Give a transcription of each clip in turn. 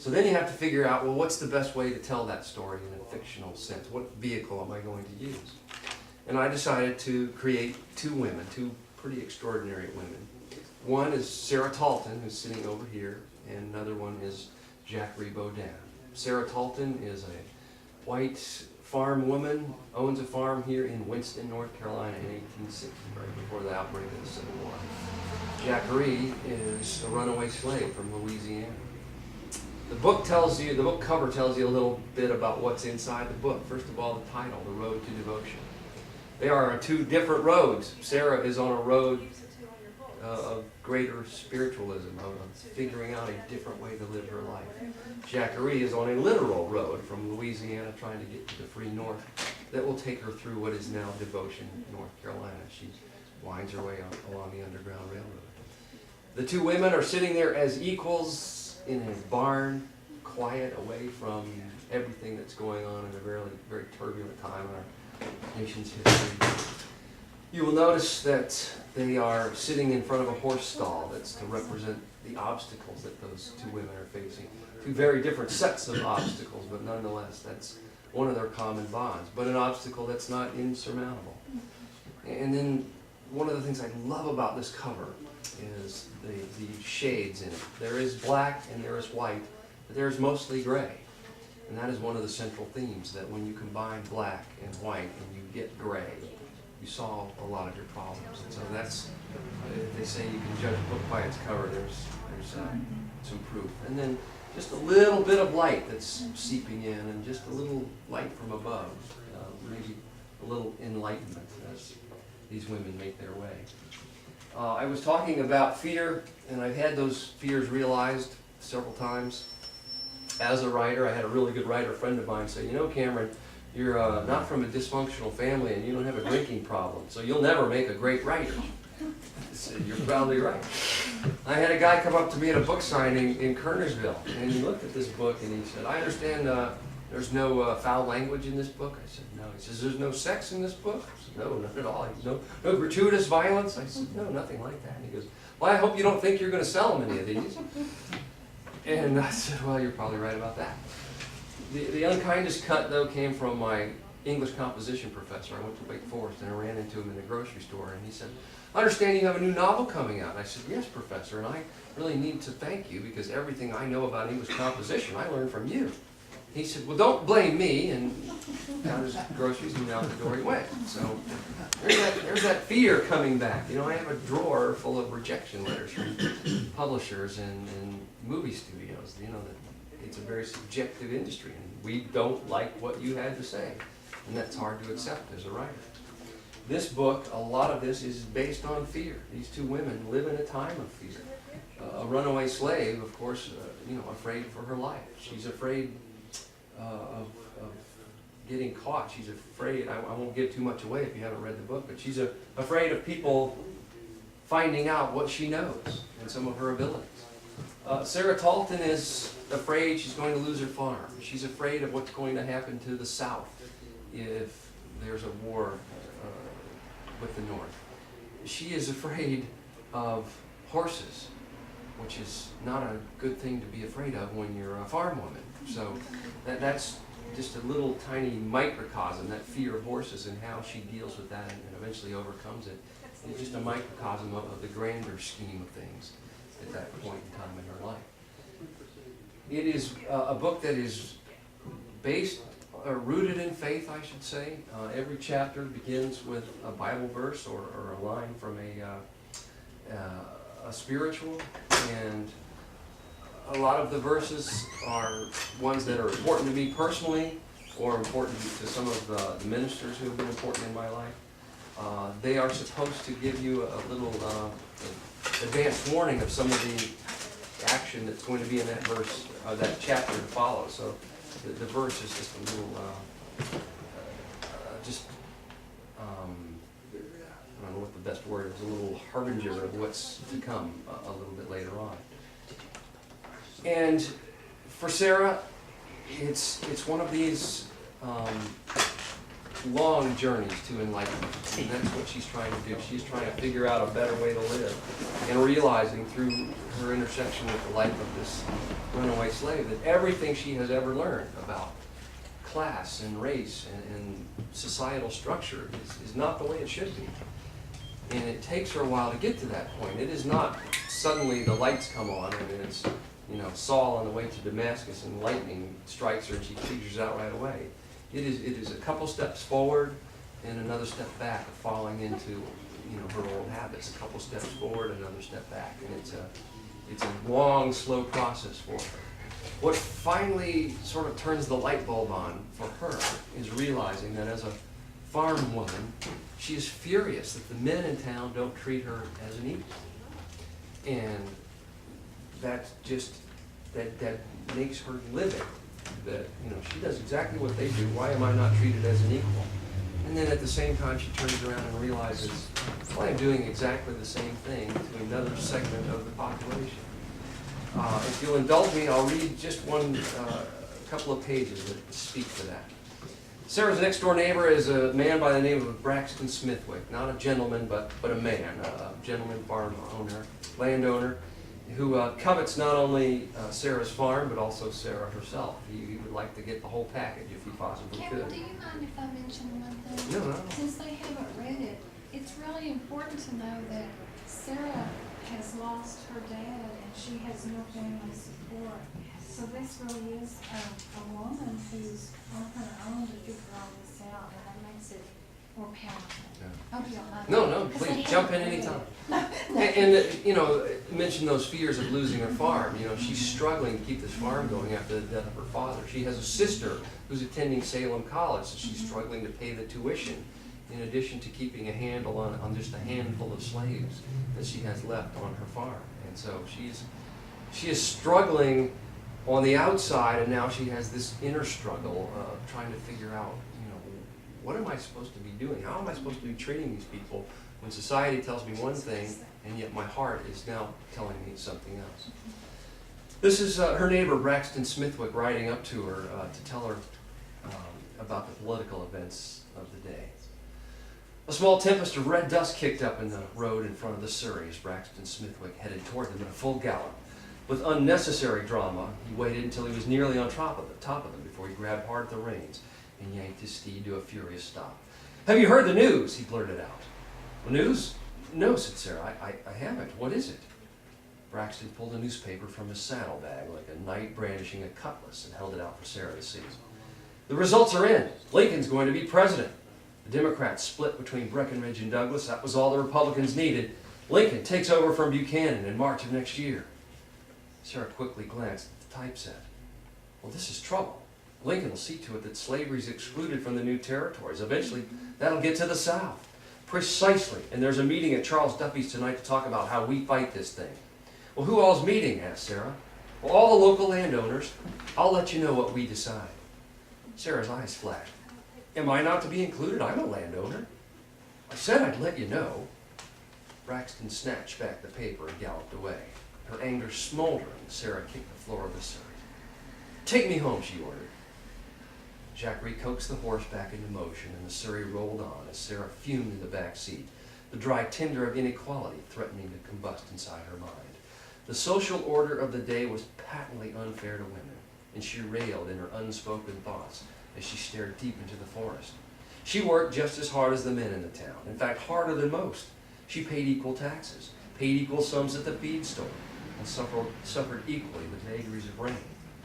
So then you have to figure out, well, what's the best way to tell that story in a fictional sense? What vehicle am I going to use? And I decided to create two women, two pretty extraordinary women. One is Sarah Talton, who's sitting over here, and another one is Jacquerie Bodin. Sarah Talton is a white farm woman, owns a farm here in Winston, North Carolina in 1860, right before the outbreak of the Civil War. Jacquerie is a runaway slave from Louisiana. The book cover tells you a little bit about what's inside the book. First of all, the title, The Road to Devotion. They are two different roads. Sarah is on a road of greater spiritualism, of figuring out a different way to live her life. Jacquerie is on a literal road from Louisiana trying to get to the free north that will take her through what is now Devotion, North Carolina. She winds her way along the Underground Railroad. The two women are sitting there as equals in a barn, quiet, away from everything that's going on in a very, very turbulent time in our nation's history. You will notice that they are sitting in front of a horse stall that's to represent the obstacles that those two women are facing. Two very different sets of obstacles, but nonetheless, that's one of their common bonds, but an obstacle that's not insurmountable. And then one of the things I love about this cover is the shades in it. There is black and there is white, but there is mostly gray. And that is one of the central themes, that when you combine black and white and you get gray, you solve a lot of your problems. And so that's, they say you can judge a book by its cover. There's some proof. And then just a little bit of light that's seeping in, and just a little light from above, maybe a little enlightenment as these women make their way. I was talking about fear, and I've had those fears realized several times. As a writer, I had a really good writer friend of mine say, you know, Cameron, you're not from a dysfunctional family and you don't have a drinking problem, so you'll never make a great writer. I said, you're probably right. I had a guy come up to me at a book signing in Kernersville, and he looked at this book and he said, I understand there's no foul language in this book. I said, no. He says, there's no sex in this book? I said, no, not at all. He said, no gratuitous violence? I said, no, nothing like that. And he goes, well, I hope you don't think you're going to sell them any of these. And I said, well, you're probably right about that. The unkindest cut, though, came from my English composition professor. I went to Wake Forest and I ran into him in the grocery store, and he said, I understand you have a new novel coming out. And I said, yes, professor, and I really need to thank you because everything I know about English composition I learned from you. He said, well, don't blame me, and got his groceries and out the door he went. So there's that fear coming back. You know, I have a drawer full of rejection letters from publishers and movie studios. You know, that it's a very subjective industry, and we don't like what you had to say, and that's hard to accept as a writer. This book, a lot of this is based on fear. These two women live in a time of fear. A runaway slave, of course, afraid for her life. She's afraid of getting caught. She's afraid, I won't give too much away if you haven't read the book, but she's afraid of people finding out what she knows and some of her abilities. Sarah Talton is afraid she's going to lose her farm. She's afraid of what's going to happen to the South if there's a war with the North. She is afraid of horses, which is not a good thing to be afraid of when you're a farm woman. So that's just a little tiny microcosm, that fear of horses and how she deals with that and eventually overcomes it. It's just a microcosm of the grander scheme of things at that point in time in her life. It is a book that is based, rooted in faith, I should say. Every chapter begins with a Bible verse or a line from a spiritual, and a lot of the verses are ones that are important to me personally or important to some of the ministers who have been important in my life. They are supposed to give you a little advanced warning of some of the action that's going to be in that verse, that chapter to follow. So the verse is just a little, I don't know what the best word is, a little harbinger of what's to come a little bit later on. And for Sarah, it's one of these long journeys to enlightenment. And that's what she's trying to do. She's trying to figure out a better way to live. And realizing through her intersection with the life of this runaway slave that everything she has ever learned about class and race and societal structure is not the way it should be. And it takes her a while to get to that point. It is not suddenly the lights come on and it's, Saul on the way to Damascus and lightning strikes her and she figures it out right away. It is a couple steps forward and another step back of falling into, her old habits. A couple steps forward, another step back. And it's a long, slow process for her. What finally sort of turns the light bulb on for her is realizing that as a farm woman, she is furious that the men in town don't treat her as an equal. And that makes her livid. That, she does exactly what they do. Why am I not treated as an equal? And then at the same time, she turns around and realizes, well, I'm doing exactly the same thing to another segment of the population. If you'll indulge me, I'll read just a couple of pages that speak to that. Sarah's next door neighbor is a man by the name of Braxton Smithwick, not a gentleman, but a man, a gentleman farm owner, landowner, who covets not only Sarah's farm, but also Sarah herself. He would like to get the whole package if he possibly Carol, could. do you mind if I mention one thing? No. Since they haven't read it, it's really important to know that Sarah has lost her dad and she has no family support. So this really is a woman who's on her own to figure all this out, and that makes it more powerful. Yeah. Hope you don't mind. No, 'Cause please, they jump in haven't read anytime. it. And mention those fears of losing her farm. She's struggling to keep this farm going after the death of her father. She has a sister who's attending Salem College, so she's struggling to pay the tuition, in addition to keeping a handle on just a handful of slaves that she has left on her farm. And so she is struggling on the outside, and now she has this inner struggle of trying to figure out, what am I supposed to be doing? How am I supposed to be treating these people when society tells me one thing, and yet my heart is now telling me something else? This is her neighbor, Braxton Smithwick, riding up to her to tell her about the political events of the day. A small tempest of red dust kicked up in the road in front of the Surrey as Braxton Smithwick headed toward them in a full gallop. With unnecessary drama, he waited until he was nearly on top of them before he grabbed hard at the reins and yanked his steed to a furious stop. "Have you heard the news?" he blurted out. "The news? No," said Sarah. I haven't. What is it?" Braxton pulled a newspaper from his saddlebag like a knight brandishing a cutlass and held it out for Sarah to see. "The results are in. Lincoln's going to be president. The Democrats split between Breckinridge and Douglas. That was all the Republicans needed. Lincoln takes over from Buchanan in March of next year." Sarah quickly glanced at the typeset. "Well, this is trouble. Lincoln will see to it that slavery is excluded from the new territories. Eventually, that'll get to the South." "Precisely. And there's a meeting at Charles Duffy's tonight to talk about how we fight this thing." "Well, who all's meeting?" asked Sarah. "Well, all the local landowners. I'll let you know what we decide." Sarah's eyes flashed. "Am I not to be included? I'm a landowner." "I said I'd let you know." Braxton snatched back the paper and galloped away. Her anger smoldering, Sarah kicked the floor of the Surrey. "Take me home," she ordered. Jackery coaxed the horse back into motion, and the Surrey rolled on as Sarah fumed in the back seat, the dry tinder of inequality threatening to combust inside her mind. The social order of the day was patently unfair to women, and she railed in her unspoken thoughts as she stared deep into the forest. She worked just as hard as the men in the town, in fact, harder than most. She paid equal taxes, paid equal sums at the feed store, and suffered equally the vagaries of rain,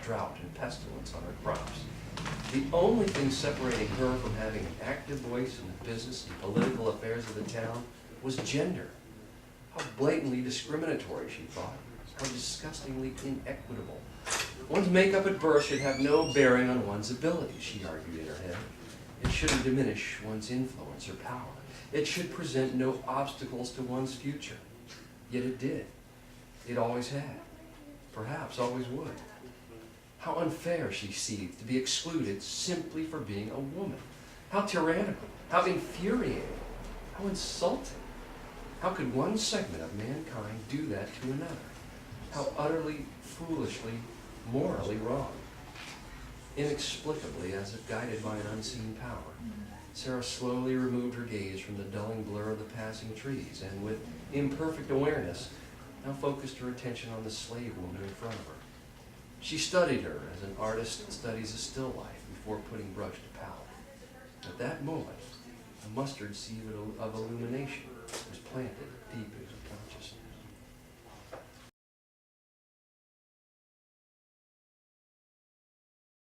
drought, and pestilence on her crops. The only thing separating her from having an active voice in the business and political affairs of the town was gender. How blatantly discriminatory, she thought. How disgustingly inequitable. One's makeup at birth should have no bearing on one's abilities, she argued in her head. It shouldn't diminish one's influence or power. It should present no obstacles to one's future. Yet it did. It always had. Perhaps always would. How unfair, she seethed, to be excluded simply for being a woman. How tyrannical. How infuriating. How insulting. How could one segment of mankind do that to another? How utterly, foolishly, morally wrong. Inexplicably, as if guided by an unseen power, Sarah slowly removed her gaze from the dulling blur of the passing trees, and with imperfect awareness, now focused her attention on the slave woman in front of her. She studied her as an artist studies a still life before putting brush to palette. At that moment, a mustard seed of illumination was planted deep into her consciousness.